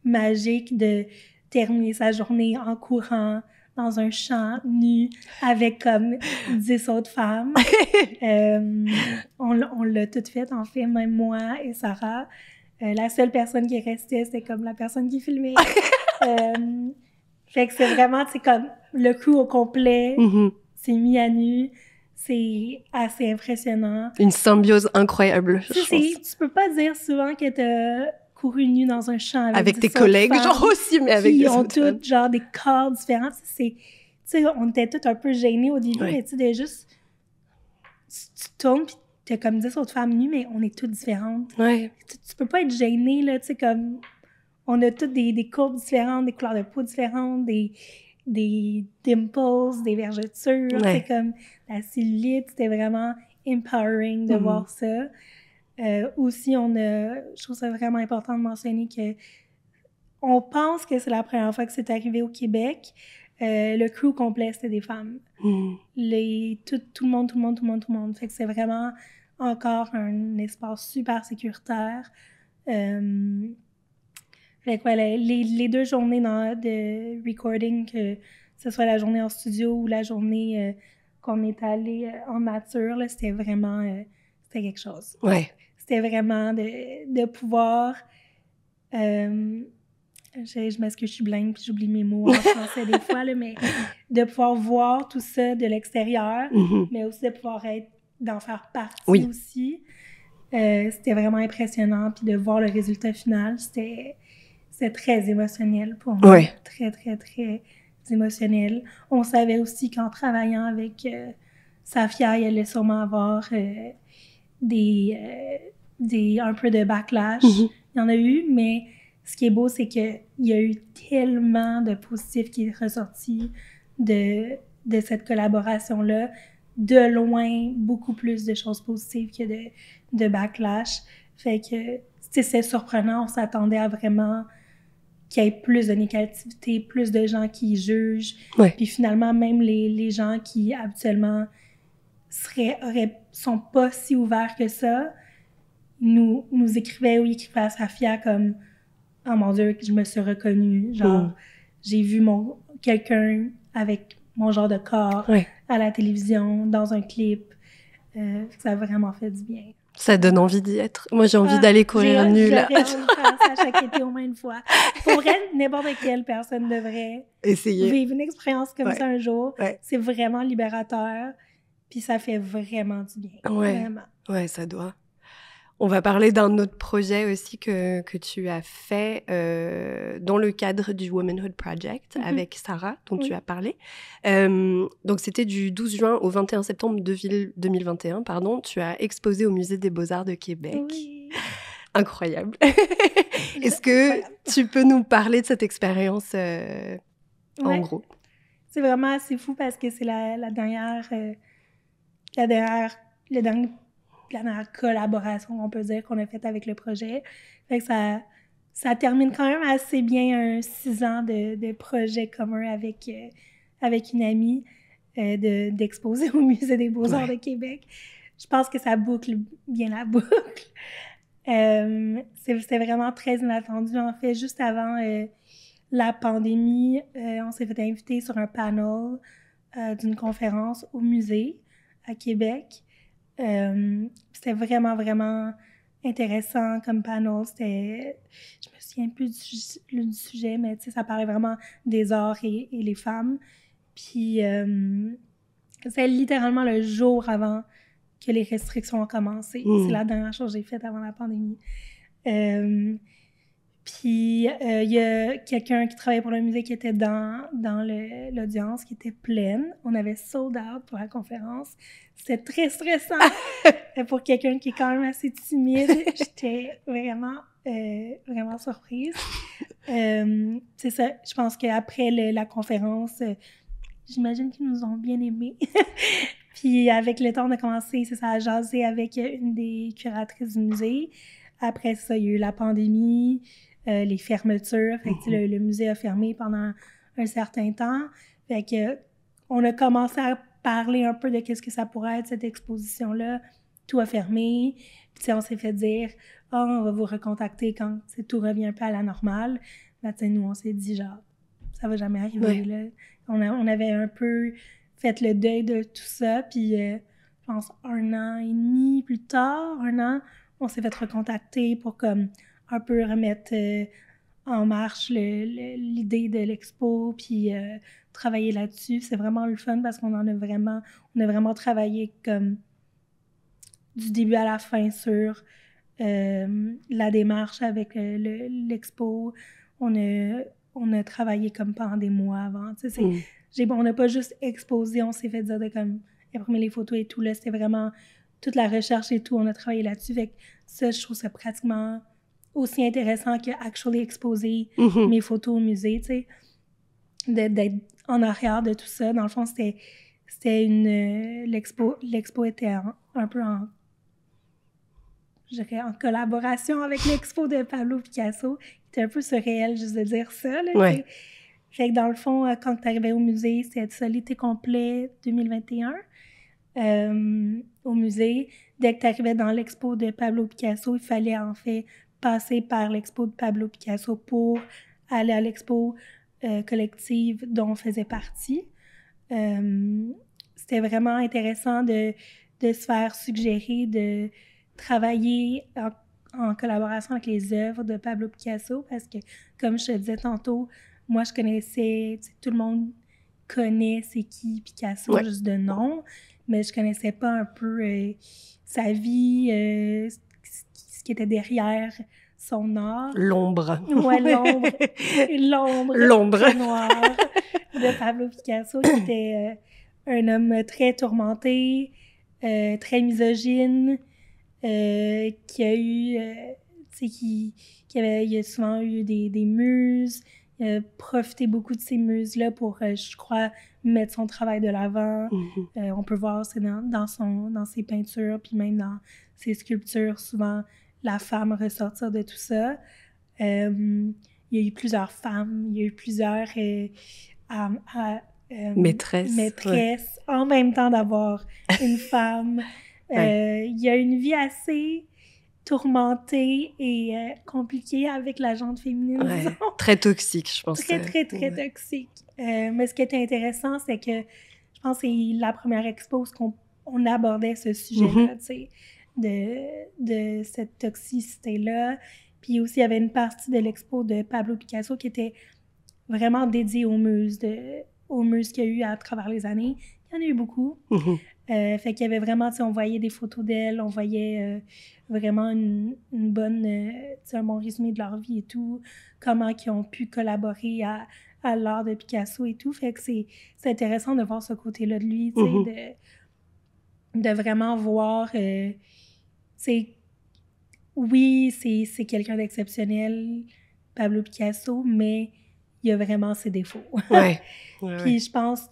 magique de terminer sa journée en courant dans un champ nu avec comme 10 autres femmes. On l'a tout fait, en fait, même moi et Sarah. La seule personne qui restait, c'était comme la personne qui filmait. Fait que c'est vraiment, c'est comme le crew au complet s'est mis à nu. C'est assez impressionnant. Une symbiose incroyable, je pense. Tu peux pas dire souvent que t'as couru nu dans un champ avec tes collègues, genre aussi, mais avec des autres femmes. Ils ont toutes, genre, des corps différents. Tu sais, on était tous un peu gênés au début, mais tu sais, de juste... Tu tournes, puis t'as comme 10 autres femmes nues, mais on est toutes différentes. Ouais. Tu peux pas être gênée, là, tu sais, comme... On a toutes des courbes différentes, des couleurs de peau différentes, des dimples, des vergetures, c'est comme la cellulite, c'était vraiment empowering de voir ça. Aussi, je trouve ça vraiment important de mentionner que on pense que c'est la première fois que c'est arrivé au Québec. Le crew complet, c'était des femmes. Tout le monde. Fait que c'est vraiment encore un espace super sécuritaire. Fait que, ouais, les 2 journées de recording, que ce soit la journée en studio ou la journée qu'on est allé en nature, là, c'était vraiment... c'était quelque chose. Ouais. C'était vraiment de pouvoir... je m'excuse, je suis blingue puis j'oublie mes mots en français des fois, là, mais de pouvoir voir tout ça de l'extérieur, mais aussi de pouvoir d'en faire partie aussi. C'était vraiment impressionnant. Puis de voir le résultat final, c'était très émotionnel pour moi. Ouais. Très, très, très émotionnel. On savait aussi qu'en travaillant avec Safia, il allait sûrement avoir un peu de backlash. Il y en a eu, mais ce qui est beau, c'est qu'il y a eu tellement de positifs qui est ressorti de cette collaboration-là. De loin, beaucoup plus de choses positives que de backlash. Fait que, c'est surprenant. On s'attendait à vraiment qu'il y ait plus de négativité, plus de gens qui jugent. Ouais. Puis finalement, même les gens qui habituellement sont pas si ouverts que ça, nous écrivaient ou écrivaient à Safia comme « Oh mon Dieu, je me suis reconnue. » Genre, j'ai vu quelqu'un avec mon genre de corps à la télévision, dans un clip. Ça a vraiment fait du bien. Ça donne envie d'y être. Moi, j'ai envie d'aller courir nu, là. J'aurais envie de faire ça chaque été au moins une fois. Pour vrai, n'importe quelle personne devrait vivre une expérience comme ça un jour. Ouais. C'est vraiment libérateur. Puis ça fait vraiment du bien. Ouais. Vraiment. Ouais, ça doit. On va parler d'un autre projet aussi que tu as fait dans le cadre du Womanhood Project avec Sarah, dont tu as parlé. Donc, c'était du 12 juin au 21 septembre 2021. Tu as exposé au Musée des Beaux-Arts de Québec. Oui. Incroyable. Est-ce que tu peux nous parler de cette expérience en gros? C'est vraiment assez fou parce que c'est la dernière collaboration, on peut dire, qu'on a faite avec le projet. Fait que ça termine quand même assez bien 6 ans de projet commun avec une amie d'exposer au Musée des Beaux-Arts de Québec. Je pense que ça boucle bien la boucle. C'était vraiment très inattendu. En fait, juste avant la pandémie, on s'est fait inviter sur un panel d'une conférence au musée à Québec. C'était vraiment, vraiment intéressant comme panel. Je me souviens plus du sujet, mais ça parlait vraiment des arts et les femmes. Puis, c'est littéralement le jour avant que les restrictions ont commencé. C'est la dernière chose que j'ai faite avant la pandémie. Puis, il y a quelqu'un qui travaillait pour le musée qui était dans l'audience, qui était pleine. On avait sold out pour la conférence. C'était très stressant pour quelqu'un qui est quand même assez timide. J'étais vraiment, vraiment surprise. C'est ça, je pense qu'après la conférence, j'imagine qu'ils nous ont bien aimés. Puis, avec le temps, on a commencé, à jaser avec une des curatrices du musée. Après ça, il y a eu la pandémie. Les fermetures. Fait que, le musée a fermé pendant un certain temps. Fait que on a commencé à parler un peu de qu'est-ce que ça pourrait être, cette exposition-là. Tout a fermé. Puis on s'est fait dire « on va vous recontacter quand tout revient un peu à la normale. » Nous, on s'est dit genre « ça va jamais arriver. » là. On avait un peu fait le deuil de tout ça. Puis je pense 1 an et demi plus tard, 1 an, on s'est fait recontacter pour comme un peu remettre en marche l'idée de l'expo, puis travailler là-dessus. C'est vraiment le fun parce qu'on a vraiment travaillé comme du début à la fin sur la démarche avec l'expo. On a travaillé comme pendant des mois avant. Tu sais, on n'a pas juste exposé, on s'est fait dire de comme imprimer les photos et tout. Là, c'était vraiment toute la recherche et tout. On a travaillé là-dessus. Fait que ça, je trouve ça pratiquement aussi intéressant que actually exposer mes photos au musée, tu sais. D'être en arrière de tout ça. Dans le fond, c'était l'expo était un peu en collaboration avec l'expo de Pablo Picasso. C'était un peu surréel juste de dire ça, là, ouais. Fait que dans le fond, quand tu arrivais au musée, c'était ça l'été complet 2021 au musée. Dès que tu arrivais dans l'expo de Pablo Picasso, il fallait en fait passer par l'expo de Pablo Picasso pour aller à l'expo collective dont on faisait partie. C'était vraiment intéressant de se faire suggérer de travailler en collaboration avec les œuvres de Pablo Picasso parce que, comme je te disais tantôt, moi, je connaissais, tout le monde connaît c'est qui Picasso, juste de nom, mais je connaissais pas un peu sa vie, ce qui était derrière son art. L'ombre. Ouais, l'ombre très noire de Pablo Picasso, qui était un homme très tourmenté, très misogyne, qui a eu, tu sais, il a souvent eu des muses. Il a profité beaucoup de ces muses-là pour, je crois, mettre son travail de l'avant. On peut voir c'est dans ses peintures, puis même dans ses sculptures, souvent, la femme ressortir de tout ça. Il y a eu plusieurs femmes, il y a eu plusieurs maîtresses en même temps d'avoir une femme. Il y a une vie assez tourmentée et compliquée avec la gente féminine. Ouais, très toxique, je pense. Très toxique. Mais ce qui était intéressant, c'est que je pense que c'est la première expo qu'on abordait ce sujet-là, tu sais, de cette toxicité-là. Puis aussi, il y avait une partie de l'expo de Pablo Picasso qui était vraiment dédiée aux muses qu'il y a eu à travers les années. Il y en a eu beaucoup. Fait qu'il y avait vraiment, tu sais, on voyait des photos d'elles, on voyait vraiment une bonne, tu sais, un bon résumé de leur vie et tout, comment ils ont pu collaborer à l'art de Picasso et tout. Fait que c'est intéressant de voir ce côté-là de lui, tu sais, de vraiment voir, tu sais, oui, c'est quelqu'un d'exceptionnel, Pablo Picasso, mais il y a vraiment ses défauts. Puis je pense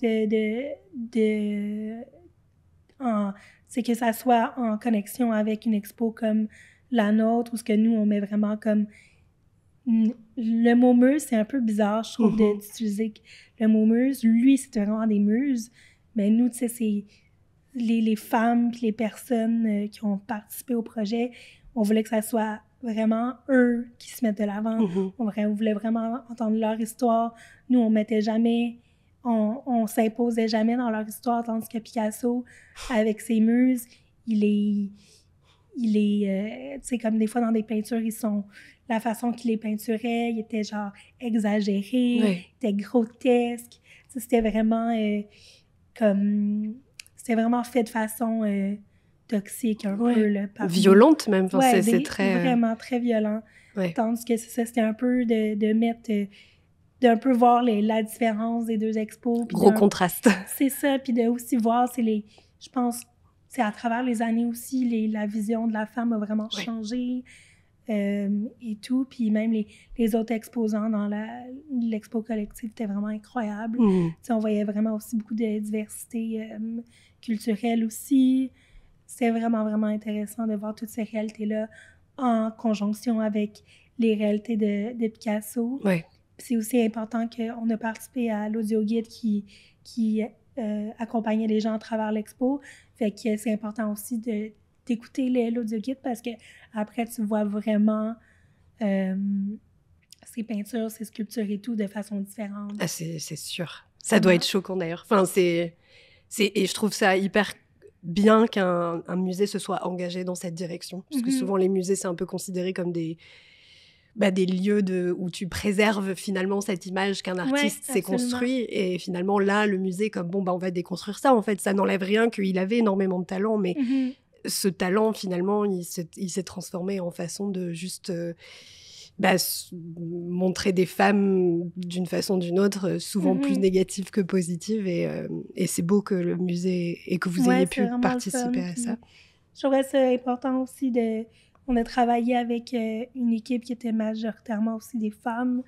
c'est que ça soit en connexion avec une expo comme la nôtre, ou ce que nous, on met vraiment comme... Le mot muse, c'est un peu bizarre, je trouve, d'utiliser le mot muse. Lui, c'est vraiment des muses, mais nous, tu sais, c'est les femmes puis les personnes qui ont participé au projet. On voulait que ça soit vraiment eux qui se mettent de l'avant. On voulait vraiment entendre leur histoire. Nous, on mettait jamais... On s'imposait jamais dans leur histoire, tandis que Picasso, avec ses muses, il est tu sais, comme des fois dans des peintures, la façon qu'il les peinturait, il était genre exagéré, il était grotesque. C'était vraiment c'était vraiment fait de façon toxique un peu. Là, violente même, enfin, c'est très... Vraiment très violent. Tandis que c'était un peu de mettre... d'un peu voir la différence des deux expos. Gros contraste. C'est ça, puis de aussi voir, je pense, c'est à travers les années aussi, la vision de la femme a vraiment changé et tout. Puis même les autres exposants dans l'expo collective étaient vraiment incroyables. On voyait vraiment aussi beaucoup de diversité culturelle aussi. C'était vraiment, vraiment intéressant de voir toutes ces réalités-là en conjonction avec les réalités de Picasso. C'est aussi important qu'on a participé à l'audio-guide qui accompagnait les gens à travers l'expo. Fait que c'est important aussi d'écouter l'audio-guide parce que après tu vois vraiment ces peintures, ces sculptures et tout de façon différente. Ah, c'est sûr. Ça doit être choquant d'ailleurs. Enfin, et je trouve ça hyper bien qu'un musée se soit engagé dans cette direction. Parce que souvent, les musées, c'est un peu considéré comme des lieux où tu préserves finalement cette image qu'un artiste s'est construit. Et finalement, là, le musée, comme on va déconstruire ça. En fait, ça n'enlève rien qu'il avait énormément de talent, mais ce talent, finalement, il s'est transformé en façon de juste montrer des femmes d'une façon ou d'une autre, souvent plus négative que positive. Et c'est beau que le musée et que vous ayez pu participer à ça. Je trouvais ça important aussi on a travaillé avec une équipe qui était majoritairement aussi des femmes.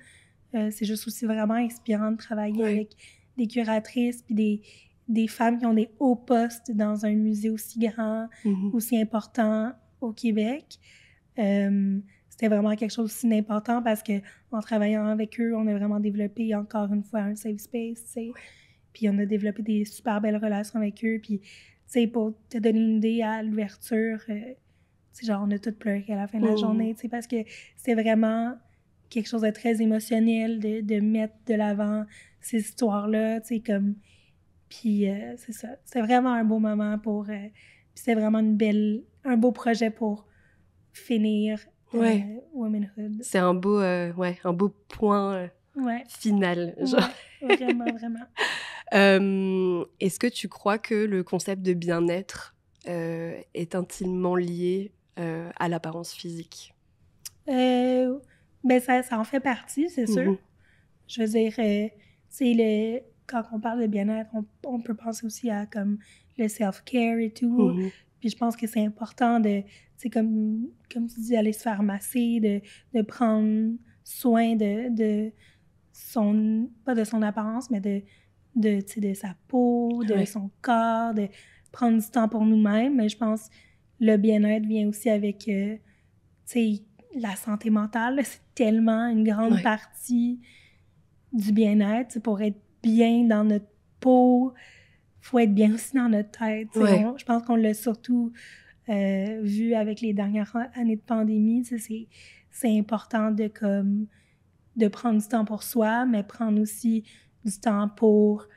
C'est juste aussi vraiment inspirant de travailler avec des curatrices puis des femmes qui ont des hauts postes dans un musée aussi grand, aussi important au Québec. C'était vraiment quelque chose aussi d'important parce qu'en travaillant avec eux, on a vraiment développé encore une fois un safe space, tu sais. Puis on a développé des super belles relations avec eux. Puis, tu sais, pour te donner une idée à l'ouverture, genre, on a toutes pleuré à la fin de la journée, tu sais, parce que c'est vraiment quelque chose de très émotionnel de mettre de l'avant ces histoires-là, tu sais, comme... Puis c'est ça. C'était vraiment un beau moment pour... puis c'était vraiment un beau projet pour finir Womanhood. C'est un beau point final. Genre. Ouais, vraiment, vraiment. Est-ce que tu crois que le concept de bien-être est intimement lié à l'apparence physique? Ben ça en fait partie, c'est sûr. Je veux dire, quand on parle de bien-être, on peut penser aussi à comme le self-care et tout. Puis je pense que c'est important comme tu dis, aller se faire masser, de prendre soin de son, pas de son apparence, mais de sa peau, de son corps, de prendre du temps pour nous-mêmes. Mais je pense que le bien-être vient aussi avec, la santé mentale. C'est tellement une grande partie du bien-être. Pour être bien dans notre peau, il faut être bien aussi dans notre tête. Je pense qu'on l'a surtout vu avec les dernières années de pandémie. C'est important de prendre du temps pour soi, mais prendre aussi du temps pour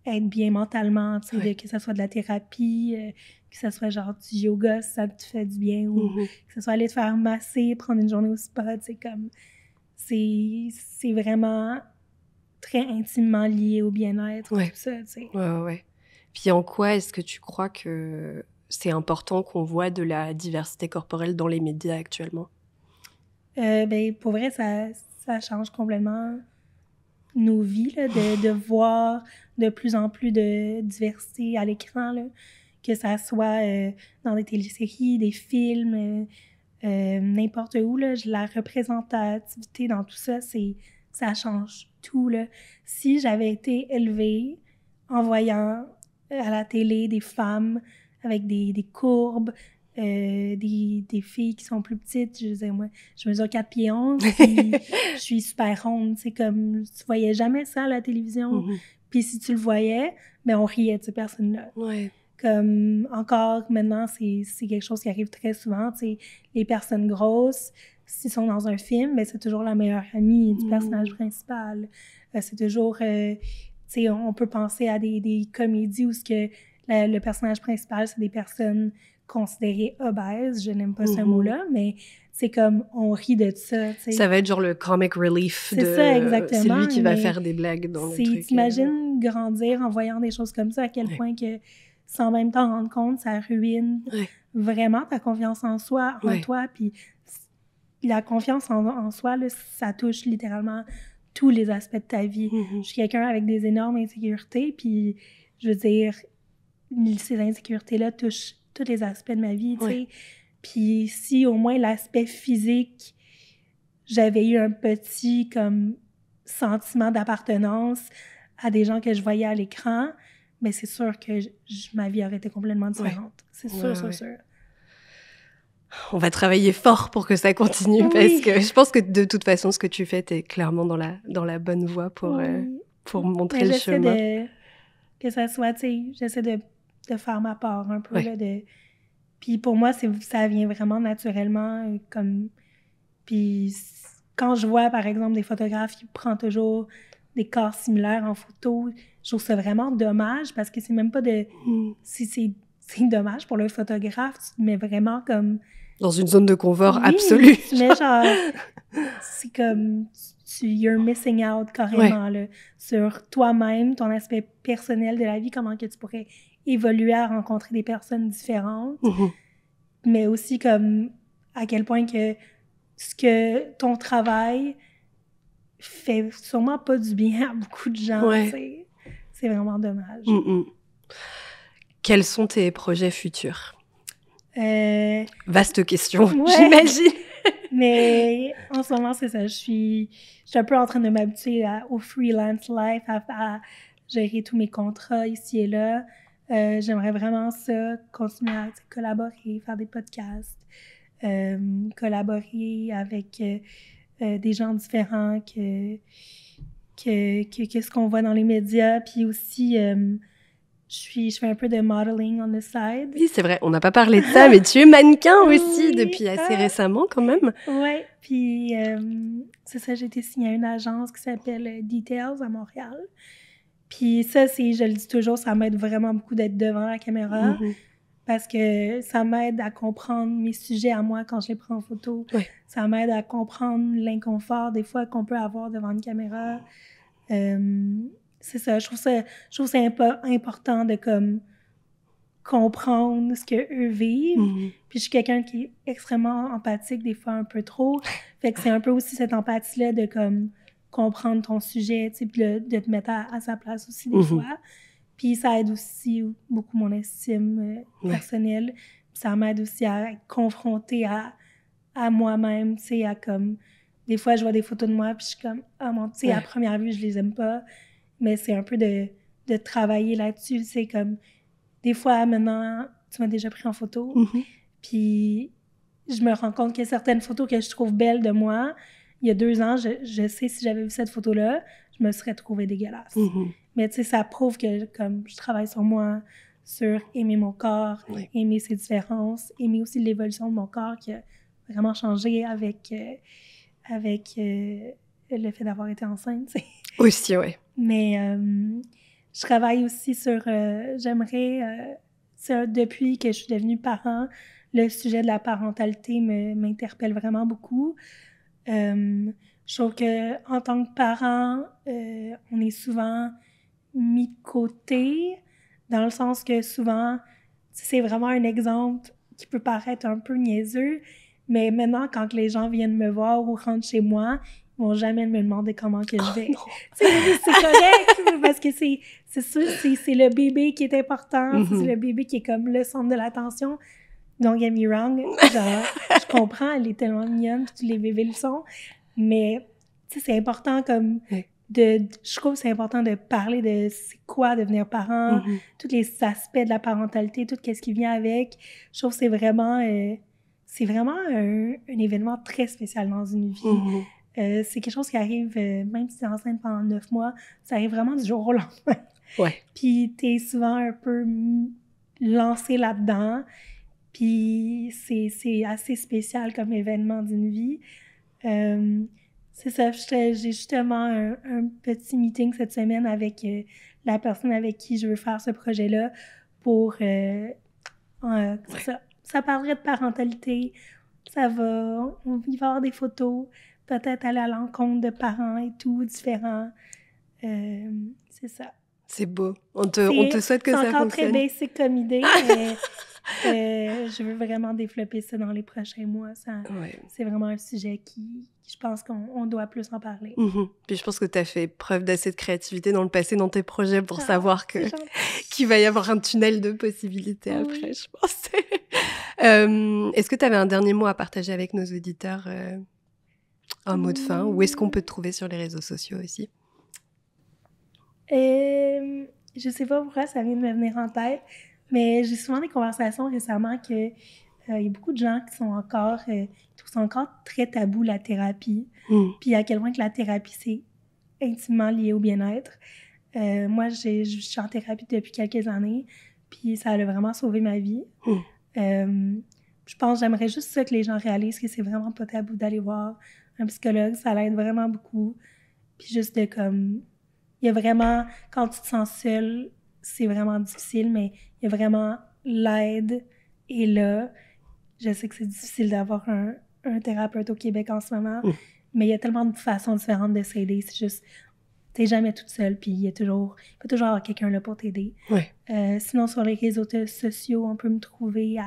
être bien mentalement, que ce soit de la thérapie, que ce soit genre du yoga si ça te fait du bien, ou que ce soit aller te faire masser, prendre une journée au spa, c'est vraiment très intimement lié au bien-être, tout ça, Ouais. Puis en quoi est-ce que tu crois que c'est important qu'on voit de la diversité corporelle dans les médias actuellement? Pour vrai, ça change complètement nos vies, là, de voir de plus en plus de diversité à l'écran, là, que ça soit dans des téléséries, des films, n'importe où, là, la représentativité dans tout ça, ça change tout, là. Si j'avais été élevée en voyant à la télé des femmes avec des courbes, des filles qui sont plus petites, je mesure 4 pieds 11, puis je suis super ronde, comme tu voyais jamais ça à la télévision, puis si tu le voyais, ben on riait de ces personnes-là. Comme encore maintenant, c'est quelque chose qui arrive très souvent, les personnes grosses, s'ils sont dans un film, ben c'est toujours la meilleure amie du personnage principal. C'est toujours, on peut penser à des comédies où le personnage principal, c'est des personnes considérées obèses. Je n'aime pas ce mot-là, mais c'est comme, on rit de ça. T'sais. Ça va être genre le comic relief. C'est ça, exactement. C'est lui qui va faire des blagues dans le truc. T'imagines grandir en voyant des choses comme ça, à quel point que, sans même t'en rendre compte, ça ruine vraiment ta confiance en soi, en toi. Puis la confiance en soi, là, ça touche littéralement tous les aspects de ta vie. Je suis quelqu'un avec des énormes insécurités, puis je veux dire, ces insécurités-là touchent tous les aspects de ma vie, tu sais. Puis si au moins l'aspect physique, j'avais eu un petit comme sentiment d'appartenance à des gens que je voyais à l'écran, mais c'est sûr que ma vie aurait été complètement différente. C'est sûr, c'est sûr. On va travailler fort pour que ça continue, parce que je pense que de toute façon, ce que tu fais, t'es clairement dans la bonne voie pour montrer le chemin. Que ça soit, tu sais, j'essaie de faire ma part un peu, là, Puis pour moi, ça vient vraiment naturellement, comme... Puis quand je vois, par exemple, des photographes qui prennent toujours des corps similaires en photo, je trouve ça vraiment dommage, parce que c'est même pas de... C'est dommage pour le photographe, tu te mets vraiment comme... Dans une zone de confort absolue. Tu mets genre... c'est comme... You're missing out carrément, là, sur toi-même, ton aspect personnel de la vie, comment que tu pourrais évoluer à rencontrer des personnes différentes. mais aussi comme à quel point que ce que ton travail fait sûrement pas du bien à beaucoup de gens. C'est vraiment dommage. Quels sont tes projets futurs? Vaste question, ouais. J'imagine. Mais en ce moment, c'est ça. Je suis un peu en train de m'habituer au freelance life, à gérer tous mes contrats ici et là. J'aimerais vraiment ça, continuer à collaborer, faire des podcasts, collaborer avec des gens différents que ce qu'on voit dans les médias. Puis aussi, je fais un peu de modeling on the side. Oui, c'est vrai, on n'a pas parlé de ça, mais tu es mannequin aussi depuis assez récemment quand même. Oui, puis c'est ça, j'ai été signée à une agence qui s'appelle Details à Montréal. Puis ça, je le dis toujours, ça m'aide vraiment beaucoup d'être devant la caméra parce que ça m'aide à comprendre mes sujets à moi quand je les prends en photo. Ça m'aide à comprendre l'inconfort des fois qu'on peut avoir devant une caméra. C'est ça, je trouve ça important de comme comprendre ce qu'eux vivent. Puis je suis quelqu'un qui est extrêmement empathique, des fois un peu trop. Fait que c'est un peu aussi cette empathie-là de comme comprendre ton sujet, tu sais, puis de te mettre à sa place aussi des fois. Puis ça aide aussi beaucoup mon estime personnelle. Puis ça m'aide aussi à être confrontée à moi-même, tu sais, à comme... Des fois, je vois des photos de moi, puis je suis comme, ah mon, tu sais, à première vue, je les aime pas. Mais c'est un peu de travailler là-dessus, c'est comme... Des fois, maintenant, tu m'as déjà pris en photo, puis je me rends compte qu'il y a certaines photos que je trouve belles de moi. Il y a 2 ans, je sais si j'avais vu cette photo-là, je me serais trouvée dégueulasse. Mais tu sais, ça prouve que comme je travaille sur moi, sur aimer mon corps, aimer ses différences, aimer aussi l'évolution de mon corps qui a vraiment changé avec le fait d'avoir été enceinte, tu sais. Aussi, oui. Mais je travaille aussi sur... j'aimerais... depuis que je suis devenue parent, le sujet de la parentalité m'interpelle vraiment beaucoup. Je trouve qu'en tant que parent, on est souvent mis de côté, dans le sens que souvent, c'est vraiment un exemple qui peut paraître un peu niaiseux, mais maintenant, quand les gens viennent me voir ou rentrent chez moi, ils vont jamais me demander comment que je vais. C'est correct, parce que c'est sûr, c'est le bébé qui est important, c'est le bébé qui est comme le centre de l'attention. Don't get me wrong, genre, je comprends, elle est tellement mignonne, puis tous les bébés le sont, mais tu sais, c'est important comme je trouve que c'est important de parler de c'est quoi devenir parent, tous les aspects de la parentalité, tout ce qui vient avec. Je trouve que c'est vraiment un événement très spécial dans une vie. C'est quelque chose qui arrive, même si tu es enceinte pendant 9 mois, ça arrive vraiment du jour au lendemain. Puis tu es souvent un peu lancé là-dedans. Puis c'est assez spécial comme événement d'une vie. C'est ça, j'ai justement un petit meeting cette semaine avec la personne avec qui je veux faire ce projet-là pour... ça parlerait de parentalité, il va y avoir des photos, peut-être aller à l'encontre de parents et tout, différents. C'est ça. C'est beau. On te souhaite que ça fonctionne. C'est encore très basic comme idée, mais je veux vraiment développer ça dans les prochains mois. C'est vraiment un sujet qui je pense qu'on doit plus en parler. Puis je pense que tu as fait preuve d'assez de créativité dans le passé, dans tes projets, pour savoir qu'il va y avoir un tunnel de possibilités après, je pense. Est-ce que tu avais un dernier mot à partager avec nos auditeurs, un mot de fin? Où est-ce qu'on peut te trouver sur les réseaux sociaux aussi? Je sais pas pourquoi ça vient de me venir en tête, mais j'ai souvent des conversations récemment que il y a beaucoup de gens qui sont encore trouvent ça encore très tabou, la thérapie, puis à quel point que la thérapie c'est intimement lié au bien-être. Moi, je suis en thérapie depuis quelques années, puis ça a vraiment sauvé ma vie. Je pense que j'aimerais juste ça que les gens réalisent que c'est vraiment pas tabou d'aller voir un psychologue, ça l'aide vraiment beaucoup. Puis juste de comme... Il y a vraiment... Quand tu te sens seule, c'est vraiment difficile, mais il y a vraiment l'aide est là. Je sais que c'est difficile d'avoir un thérapeute au Québec en ce moment, mais il y a tellement de façons différentes de s'aider. C'est juste... T'es jamais toute seule, puis il peut toujours avoir quelqu'un là pour t'aider. Sinon, sur les réseaux sociaux, on peut me trouver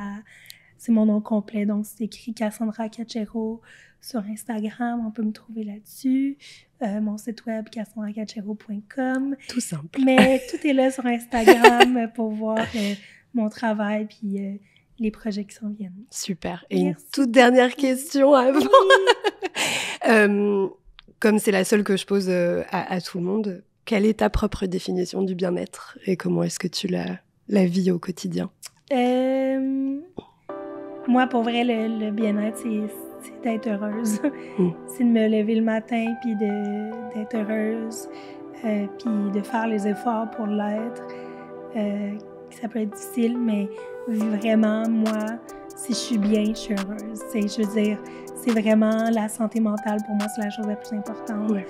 c'est mon nom complet. Donc, c'est écrit Cassandra Cachero sur Instagram. On peut me trouver là-dessus. Mon site web, cassandra-cachero.com. Tout simple. Mais tout est là sur Instagram pour voir mon travail puis les projets qui s'en viennent. Super. Et Merci. une toute dernière question avant. Comme c'est la seule que je pose à tout le monde, quelle est ta propre définition du bien-être et comment est-ce que tu la vis au quotidien? Moi, pour vrai, le bien-être, c'est d'être heureuse. C'est de me lever le matin puis d'être heureuse puis de faire les efforts pour l'être. Ça peut être difficile, mais vraiment, moi, si je suis bien, je suis heureuse. Je veux dire, c'est vraiment la santé mentale, pour moi, c'est la chose la plus importante. Ouais.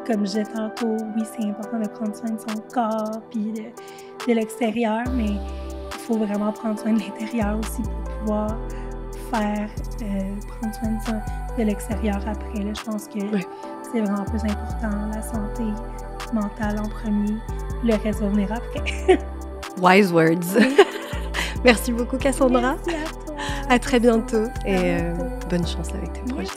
Comme je disais tantôt, oui, c'est important de prendre soin de son corps puis de l'extérieur, mais il faut vraiment prendre soin de l'intérieur aussi pour pouvoir prendre soin de l'extérieur après. Là, je pense que c'est vraiment plus important, la santé mentale en premier. Le reste va venir après. Wise words. Merci beaucoup, Cassandra. Merci à toi. À très bientôt et bonne chance avec tes projets.